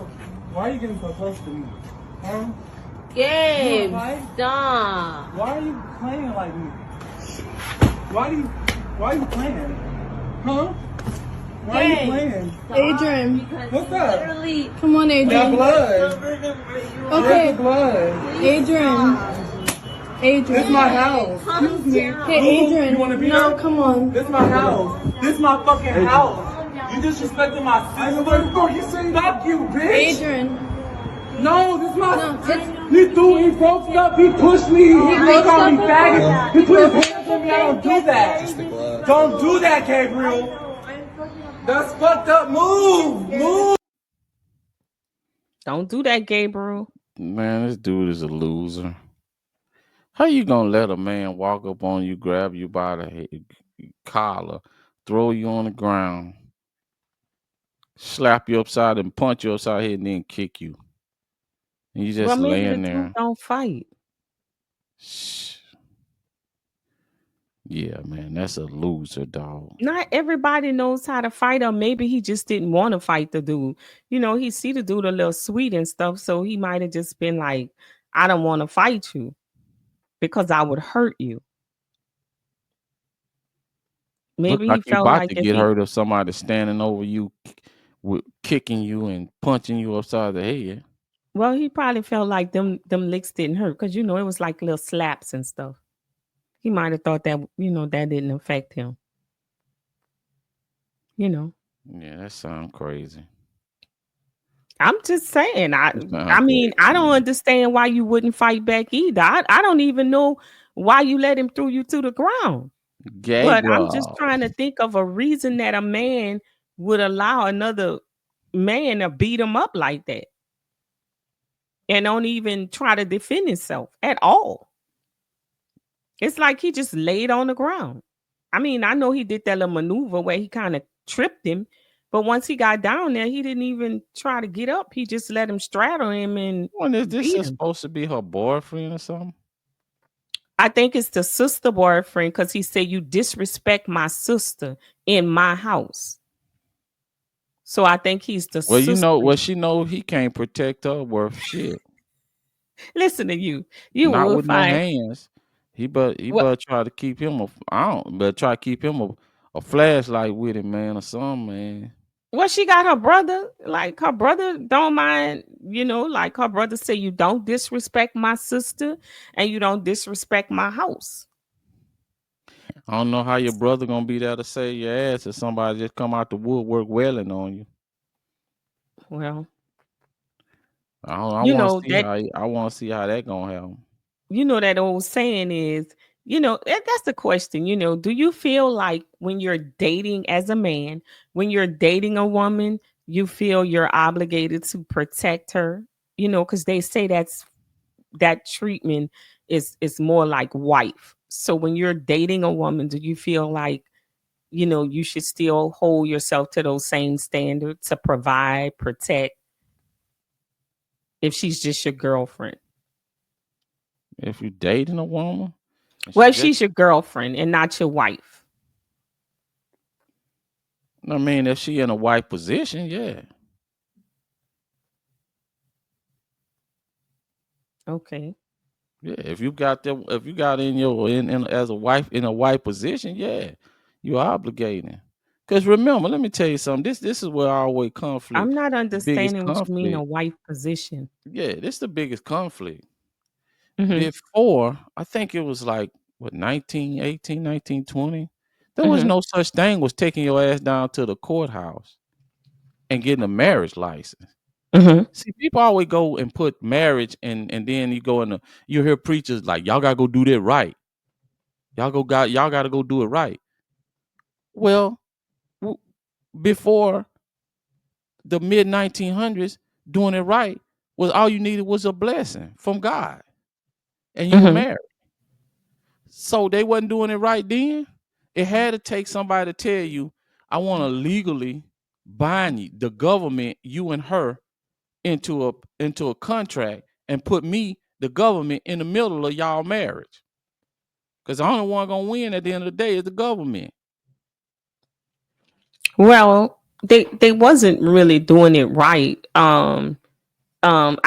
Why are you getting so close to me? Huh? Gabe, stop. Why are you playing like me? Why are you playing? Huh? Why are you playing? Adrian. What's up? Come on, Adrian. That blood. Okay. Where's the blood? Adrian. This is my house. Excuse me. Hey, Adrian. You want to be No, there? come on. This is my house. This is my fucking house. You disrespecting my sister. What the fuck you saying? Fuck you, bitch. Adrian. No, this is my. No, it's. He broke up. He pushed me. He called me faggot. He put his hands on me. I don't do that. Don't do that, Gabriel. That's fucked up. Move. Don't do that, Gabriel. Man, this dude is a loser. How you gonna let a man walk up on you, grab you by the collar, throw you on the ground, slap you upside and punch you upside the head and then kick you? And you just Maybe laying the there. dude don't fight. Yeah, man, that's a loser, dog. Not everybody knows how to fight, or maybe he just didn't want to fight the dude. He see the dude a little sweet and stuff, so he might have just been like, I don't want to fight you because I would hurt you. Look Maybe like he you felt about like to if get he, hurt if somebody standing over you, kicking you and punching you upside the head. well, he probably felt like them licks didn't hurt because it was like little slaps and stuff. He might have thought that that didn't affect him. Yeah, that sounds crazy. I'm just saying. I mean, I don't understand why you wouldn't fight back either. I don't even know why you let him throw you to the ground. But I'm just trying to think of a reason that a man would allow another man to beat him up like that and don't even try to defend himself at all. It's like he just laid on the ground. I mean, I know he did that little maneuver where he kind of tripped him, but once he got down there, he didn't even try to get up. He just let him straddle him and When is this beat him. supposed to be her boyfriend or something? I think it's the sister boyfriend because he said, you disrespect my sister in my house. So I think he's the sister. She know he can't protect her worth shit. Listen to you. You Not will with no find. hands. He better try to keep him a flashlight with him, man, or something, man. Well, she got her brother. Like her brother don't mind, like her brother say, you don't disrespect my sister and you don't disrespect my house. I don't know how your brother gonna be there to save your ass if somebody just come out the woodwork wailing on you. Well, I want to see how that gonna happen. That old saying is, that's the question, do you feel like when you're dating as a man, when you're dating a woman, you feel you're obligated to protect her, because they say that treatment is more like wife. So when you're dating a woman, do you feel like, you should still hold yourself to those same standards to provide, protect, if she's just your girlfriend? If you're dating a woman, Well, she's your girlfriend and not your wife. I mean, if she in a wife position, yeah. Okay. Yeah, if you got in as a wife in a wife position, yeah, you're obligating. Because remember, let me tell you something. This is where always conflict. I'm not The biggest understanding what you mean a conflict. wife position. Yeah, this is the biggest conflict. Mhm. Before, I think it was like what 1918, 1920. There was Mhm. no such thing was taking your ass down to the courthouse and getting a marriage license. Mhm. See, people always go and put marriage and then you hear preachers like y'all gotta go do that right. Y'all gotta go do it right. Well, before the mid 1900s, doing it right was all you needed was a blessing from God, and you were Mhm. married. So they wasn't doing it right then. It had to take somebody to tell you, I want to legally bind you, the government, you and her, into a contract and put me, the government, in the middle of y'all marriage. Because the only one gonna win at the end of the day is the government. Well, they wasn't really doing it right. I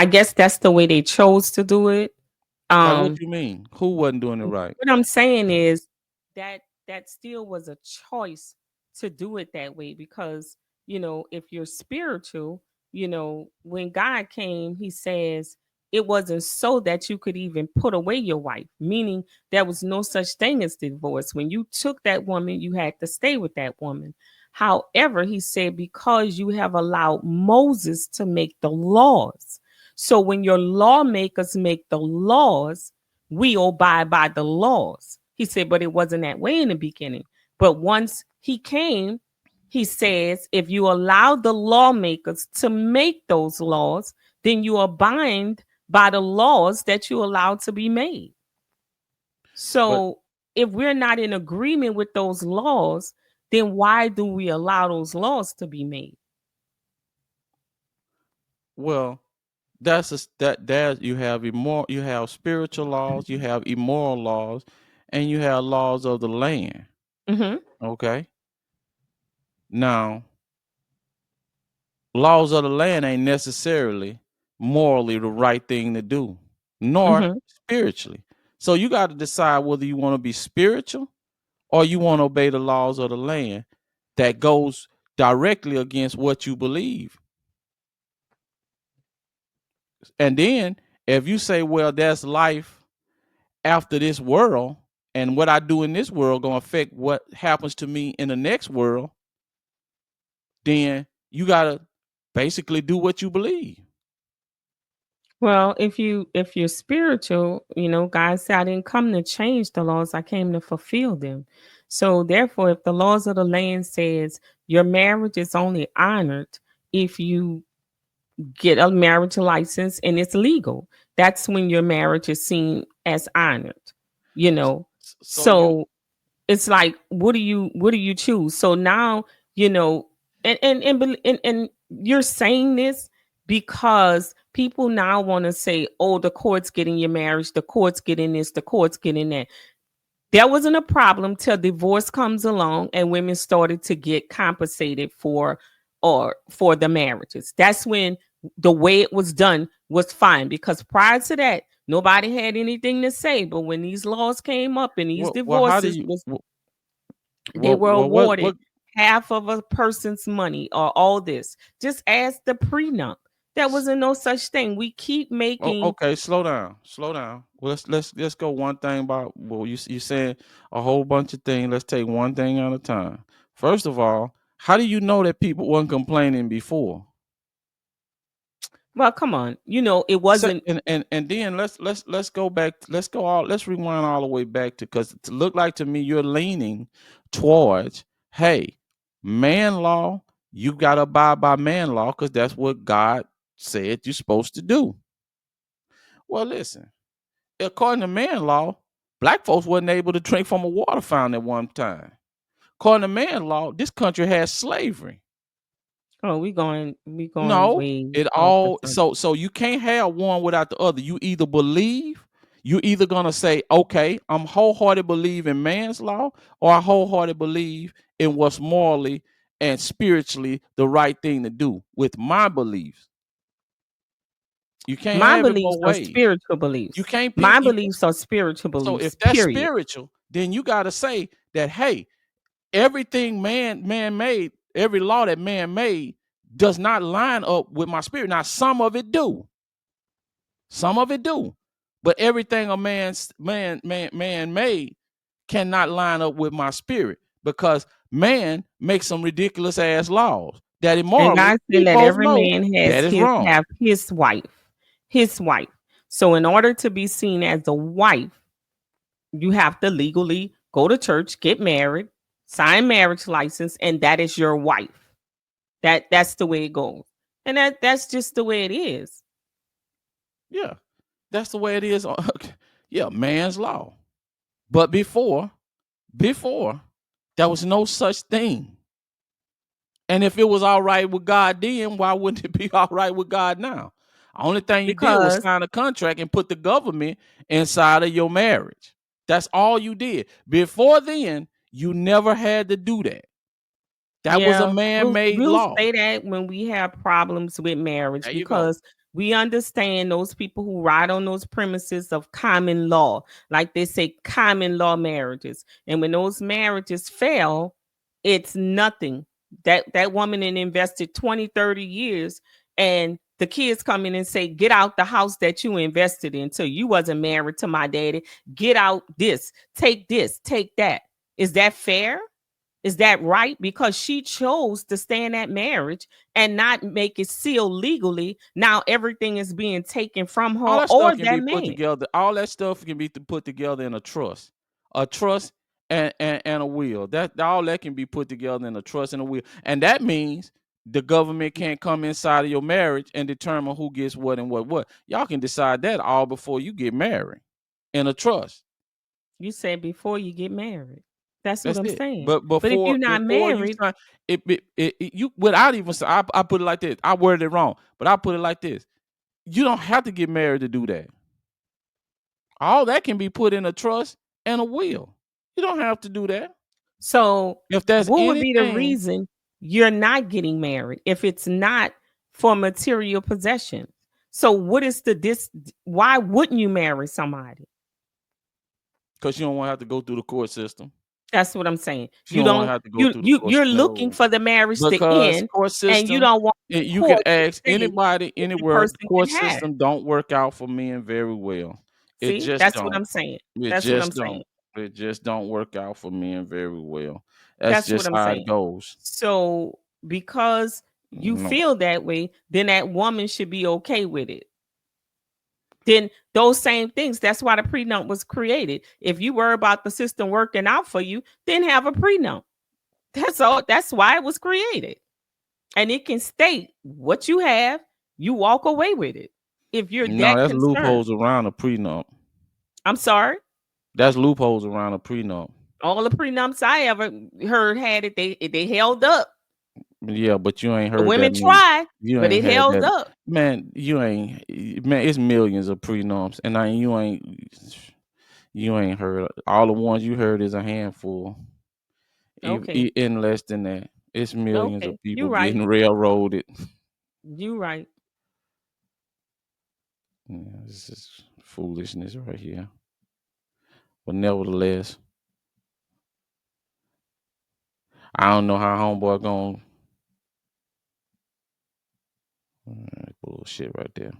guess that's the way they chose to do it. Like, what Um, you mean? Who wasn't doing it right? what I'm saying is that that still was a choice to do it that way because, if you're spiritual, when God came, he says it wasn't so that you could even put away your wife, meaning there was no such thing as divorce. When you took that woman, you had to stay with that woman. However, he said, because you have allowed Moses to make the laws. So when your lawmakers make the laws, we abide by the laws. He said, but it wasn't that way in the beginning. But once he came, he says, if you allow the lawmakers to make those laws, then you abide by the laws that you allowed to be made. But So if we're not in agreement with those laws, then why do we allow those laws to be made? well, you have you have spiritual laws, you have immoral laws, and you have laws of the land. Mm-hmm. Okay. Now, laws of the land ain't necessarily morally the right thing to do, nor Mm-hmm. spiritually. So you got to decide whether you want to be spiritual or you want to obey the laws of the land that goes directly against what you believe. And then if you say, well, that's life after this world, and what I do in this world gonna affect what happens to me in the next world, then you gotta basically do what you believe. Well, if you're spiritual, God said I didn't come to change the laws, I came to fulfill them. So therefore, if the laws of the land says your marriage is only honored if you get a marriage license and it's legal, that's when your marriage is seen as honored, you know. So you So it's like, what do you choose? So now, and you're saying this because people now want to say, oh, the court's getting your marriage, the court's getting this, the court's getting that. There wasn't a problem till divorce comes along and women started to get compensated for the marriages. That's when the way it was done was fine, because prior to that nobody had anything to say. But when these laws came up and these how do divorces you was, they well, were awarded what half of a person's money or all this. Just ask the prenup. There wasn't no such thing. We keep making. okay, slow down. Well, let's go one thing about, well, you saying a whole bunch of things. Let's take one thing at a time. First of all, how do you know that people weren't complaining before? Well, come on. It So, wasn't. and then let's go back. Let's rewind all the way back to, because it look like to me you're leaning towards, hey, man law. You gotta abide by man law because that's what God said you're supposed to do. Well, listen. According to man law, black folks wasn't able to drink from a water fountain at one time. According to man law, this country has slavery. Oh, we going No, way it off the all subject. so you can't have one without the other. You either believe, you either gonna say, okay, I'm wholehearted believe in man's law, or I wholehearted believe in what's morally and spiritually the right thing to do with my beliefs. You can't My have it beliefs both are ways. spiritual You beliefs. can't pick. My beliefs are spiritual So beliefs, if that's period. spiritual, then you got to say that, hey, everything man made, every law that man made does not line up with my spirit. Now, some of it do. Some of it do. But everything a man made cannot line up with my spirit, because man makes some ridiculous ass laws that And immorally God we said that both every know man that is wrong. have his wife. His wife. So in order to be seen as a wife, you have to legally go to church, get married, sign marriage license, and that is your wife. That's the way it goes. And that's just the way it is. Yeah, that's the way it is. Yeah, man's law. But before, there was no such thing. And if it was all right with God then, why wouldn't it be all right with God now? Only thing you did was Because sign a contract and put the government inside of your marriage. That's all you did. Before then, you never had to do that. That was a man-made we'll law. say that when we have problems with marriage, There you go. because we understand those people who ride on those premises of common law, like they say, common law marriages. And when those marriages fail, it's nothing. That woman invested 20, 30 years, and the kids come in and say, get out the house that you invested in. So you wasn't married to my daddy. Get out this, take that. Is that fair? Is that right? Because she chose to stay in that marriage and not make it sealed legally. Now everything is being taken from All her that or stuff can that be put man. together. All that stuff can be put together in a trust and a will. That all that can be put together in a trust and a will, and that means the government can't come inside of your marriage and determine who gets what and what. Y'all can decide that all before you get married in a trust. You said before you get married. That's what That's I'm it. saying. But But if you're not before you married, sign, you without even I put it like this. I worded it wrong, but I put it like this. You don't have to get married to do that. All that can be put in a trust and a will. You don't have to do that. so If there's what would be the anything, reason you're not getting married if it's not for material possession? So what is why wouldn't you marry somebody? because you don't want to have to go through the court system. That's what I'm saying. You You don't want don't to have to go through the court you're system. looking No. for the marriage to Because end, court and you system, don't want the you can court to ask say anybody if the anywhere. The person court can have. system don't work out for men very well. It See, just that's what don't. I'm saying. It That's what I'm just saying. don't. It just don't work out for men very well. That's That's what just I'm how it saying. goes. So because you No. feel that way, then that woman should be okay with it. Then those same things, that's why the prenup was created. If you worry about the system working out for you, then have a prenup. That's all. That's why it was created. And it can state what you have, you walk away with it. If you're No, that that's concerned. loopholes around a prenup. I'm sorry. That's loopholes around a prenup. All the prenups I ever heard had it, they held up. Yeah, but you ain't The heard women that many. tried, You but ain't it had held that. up. Man, it's millions of prenups, and you ain't heard all the ones you heard is a handful. Okay. In less than that, it's millions of Okay. people You're right. getting railroaded. You're right. Yeah, this is foolishness right here. But nevertheless, I don't know how homeboy going. Bullshit right there.